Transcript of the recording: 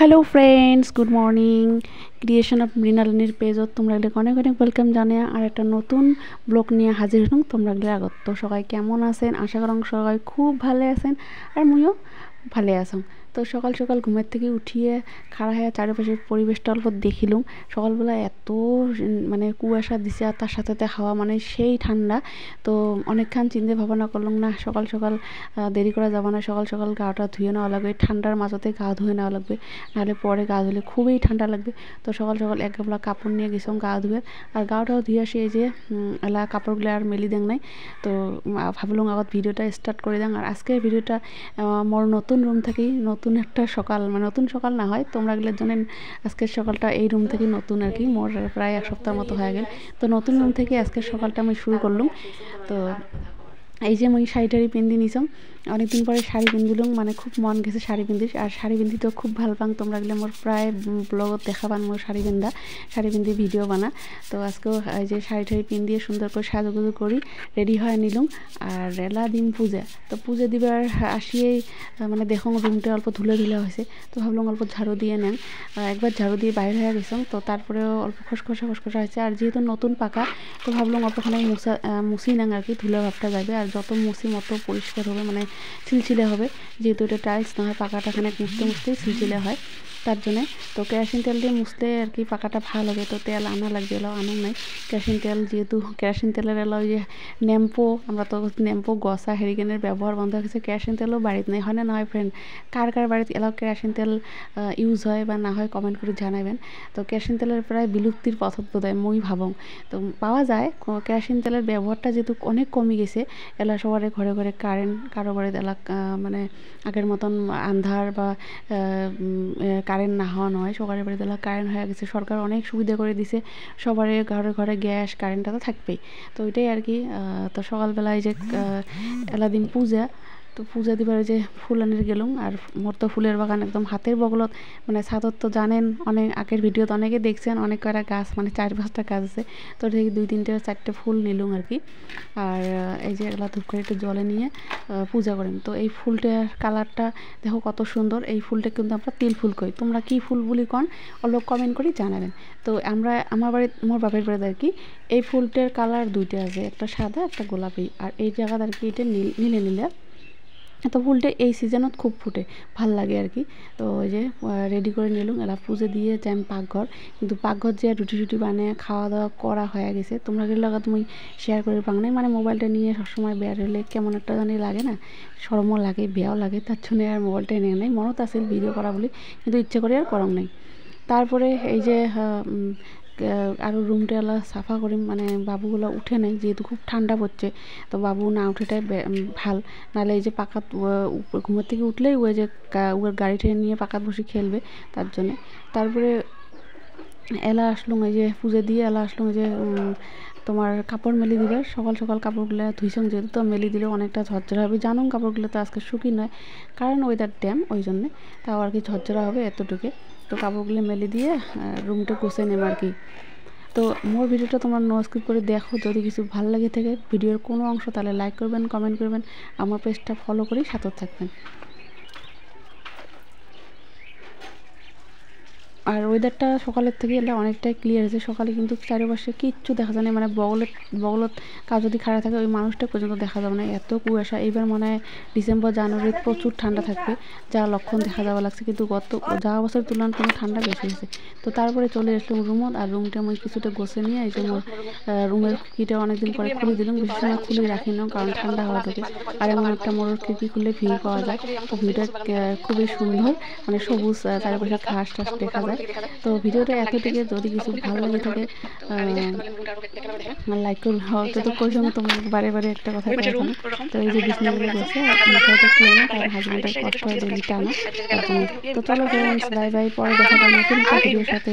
Hello friends good morning creation of मृणालिनीर पेजत तुम्हारे अनेक अनेक वेलकाम जानिए और एक नतून ब्लग निये हाजिर हलुम तुम्हारे आगत। तो सबाई केमन आছেন आशा करी सबाई खूब भालो आছেন और मुइও ভালো আছো। তো সকাল সকাল ঘুমের থেকে উঠিয়ে খাড়া হয়ে চারপাশের পরিবেশটা অল্প দেখিলুম। সকালবেলা এত মানে কুয়াশা দিছে আর তার সাথে হাওয়া মানে সেই ঠান্ডা। তো অনেকক্ষণ চিন্তা ভাবনা করলাম না সকাল সকাল দেরি করা যাবে না, সকাল সকাল গাটা ধুয়ে নেওয়া লাগবে, ঠান্ডার মাঝতে গা ধুয়ে নেওয়া লাগবে, নাহলে পরে গা ধুলে খুবই ঠান্ডা লাগবে। তো সকাল সকাল এক গামলা কাপড় নিয়ে গেছিলাম গা ধুয়ে, আর গাটাও ধুয়ে আসি এই যে এলা কাপড়গুলো আর মেলি দেন নাই। তো ভাবলাম আগত ভিডিওটা স্টার্ট করে দেন। আর আজকের ভিডিওটা মোর নতুন রুম থেকেই নতুন একটা সকাল, মানে নতুন সকাল না হয় তোমরা গেলে জানেন আজকের সকালটা এই রুম থেকে নতুন আর কি, মোর প্রায় এক সপ্তাহ মতো হয়ে গেল। তো নতুন রুম থেকে আজকের সকালটা আমি শুরু করলাম। তো এই যে আমি শাড়ি টাড়ি পিন্ধি নিছাম, অনেকদিন পরে শাড়ি পিন্ধিলাম, মানে খুব মন গেছে শাড়ি পিন্ধি। আর শাড়ি পিন্ধি তো খুব ভাল পাং তোমরা গেলে মোর প্রায় ব্লগত দেখা পান মোর শাড়ি পিন্ধি ভিডিও বানা। তো আজকেও এই যে শাড়ি টাড়ি পিন্ধিয়ে সুন্দর করে সাজুগুজু করি রেডি হয়ে নিলাম। আর এলা দিন পূজা, তো পূজা দিবার আসিয়েই মানে দেখো রুমটা অল্প ধুলে হয়েছে। তো ভাবলাম অল্প ঝাড়ু দিয়ে নেন, একবার ঝাড়ু দিয়ে বাইরে হয়ে গেছিলাম। তো তারপরেও অল্প খসখসা হয়েছে, আর যেহেতু নতুন পাকা তো ভাবলাম অল্পখানে মুছি নেন আর কি, ধুলে ভাবটা যাবে। আর যত মুছি মতো পরিষ্কার হবে, মানে ছিলছিলে হবে, যেহেতু এটা টাইলস না হয় পাকাটা খানে মুছতে মুছতেই ছিলছিলে হয় তার জন্যে। তো কেরাসিন তেল দিয়ে মুছলে আর কি পাকাটা ভালো হবে। তো তেল আনা লাগবে, এলাও আনো নাই কেরাসিন তেল, যেহেতু কেরাসিন তেলের এলাও যে ন্যাম্পো, আমরা তো ন্যাম্পো গসা হেরিকেনের ব্যবহার বন্ধ হয়ে গেছে, কেরাসিন তেলও বাড়িতে নেই, হয় না নয় ফ্রেন্ড? কার কার বাড়িতে এলাও কেরাসিন তেল ইউজ হয় বা না হয় কমেন্ট করে জানাবেন। তো কেরাসিন তেলের প্রায় বিলুপ্তির পথত বোধহয় মই ভাবং। তো পাওয়া যায় কেরাসিন তেলের ব্যবহারটা যেহেতু অনেক কমে গেছে, এলা সবার ঘরে ঘরে কারেন্ট, কারো বাড়িতে এলা মানে আগের মতন আন্ধার বা কারেন্ট না হওয়া নয়, সবার বাড়িতে এলা কারেন্ট হয়ে গেছে, সরকার অনেক সুবিধা করে দিছে, সবার ঘরে ঘরে গ্যাস কারেন্টটা তো থাকবেই। তো এটাই আর কি। তো সকালবেলায় যে এলা দিন পূজা, তো পূজা দিবার যে ফুল আনির গেলুম। আর মোর তো ফুলের বাগান একদম হাতের বগলত, মানে ছাদত তো জানেন অনেক আগের ভিডিওতে অনেকে দেখছেন অনেক কয়টা গাছ, মানে 4-5টা গাছ আছে। তো ঠিক 2-3-4টে ফুল নিলুম আর কি। আর এই যে এগুলা ধূপ করে একটু জলে নিয়ে পূজা করেন। তো এই ফুলটার কালারটা দেখো কত সুন্দর, এই ফুলটা কিন্তু আমরা তিল ফুল কই, তোমরা কি ফুল বলি কন লোক কমেন্ট করে জানাবেন। তো আমরা আমার বাড়ির মোর বাপের বাড়িতে আর কি এই ফুলটার কালার দুইটা আছে, একটা সাদা একটা গোলাপি। আর এই জায়গাতে আর কি এটা নীলে তো ফুলটা এই সিজনত খুব ফুটে, ভাল লাগে আর কি। তো ওই যে রেডি করে নিলাম, এলা পুজো দিয়ে যাই পাকঘর। কিন্তু পাকঘর যে রুটি টুটি বানিয়ে খাওয়া দাওয়া করা হয়ে গেছে, তোমরা গেলে তুমি শেয়ার করে পাং নাই, মানে মোবাইলটা নিয়ে সবসময় বের হলে কেমন একটা জানি লাগে না, শরমও লাগে বেয়াও লাগে, তার জন্য আর মোবাইলটা নিয়ে নাই। মনত আছিল ভিডিও করা বলে, কিন্তু ইচ্ছে করে আর করং নাই। তারপরে এই যে আরও রুমটা এলা সাফা করিম, মানে বাবুগুলো উঠে নেই যেহেতু খুব ঠান্ডা পড়ছে। তো বাবু না উঠেটাই ভাল, নাহলে এই যে পাকাত ঘুমের থেকে উঠলেই ওই যে ওর গাড়ি ঠেলে নিয়ে পাকাত বসে খেলবে, তার জন্যে। তারপরে এলা আসলাম এই যে পুজো দিয়ে এলা আসলাম এই যে তোমার কাপড় মেলি দিবে। সকাল সকাল কাপড়গুলো ধুইছং যেহেতু, তো মেলি দিলে অনেকটা ঝরঝরা হবে, জানো কাপড়গুলো তো আজকে শুকি নয়, কারণ ওয়েদার ড্যাম ওই জন্যে, তাও আর কি ঝরঝরা হবে এতটুকু। তো কাপড়গুলো মেলে দিয়ে রুমটা গুছিয়ে নেব আর কি। তো মোর ভিডিওটা তোমরা নো স্কিপ করে দেখো, যদি কিছু ভালো লাগে থাকে ভিডিওর কোনো অংশ তাহলে লাইক করবেন, কমেন্ট করবেন, আমার পেজটা ফলো করেই সাথে থাকবেন। আর ওয়েদারটা সকালের থেকে এলা অনেকটাই ক্লিয়ার আছে, সকালে কিন্তু চারিপাশে কিচ্ছু দেখা যায় না, মানে বগলত কাজ যদি খারাপ থাকে ওই মানুষটা পর্যন্ত দেখা যাবে না, এত কুয়াশা। এইবার মনে হয় ডিসেম্বর জানুয়ারিতে প্রচুর ঠান্ডা থাকবে, যা লক্ষণ দেখা যাওয়া লাগছে, কিন্তু যাওয়া বছরের তুলনায় কিন্তু ঠান্ডা বেশি হয়েছে। তো তারপরে চলে আসলাম রুমত, আর রুমটা আমি কিছুটা গোছে নিয়ে এই যে মোর রুমের খিড়কিটা অনেকদিন পরে খুলে দিলাম, বেশি সময় খুলে রাখি না কারণ ঠান্ডা হওয়া থেকে। আর এমন একটা মোর খিড়কি খুলে ভিউ পাওয়া যায়, তো ভিউটা খুবই সুন্দর, মানে সবুজ চারিপাশে ঘাস টাস দেখা যায়। তো ভিডিওটা এতদিকে যদি কিছু ভালো লাগে থাকে লাইক করবে, হয়তো তো কই সঙ্গে তোমার বারে বারে একটা কথা কয় না। তো এই যে বিছনাগুলো গেছে মশাইটা খুলে না, কারণ হাজবেন্ডের কষ্ট হয় ডেলি টানা, তার জন্য। তো চলো ফ্রেন্ডস বাই বাই, পরে দেখা যায় নতুন একটা ভিডিওর সাথে।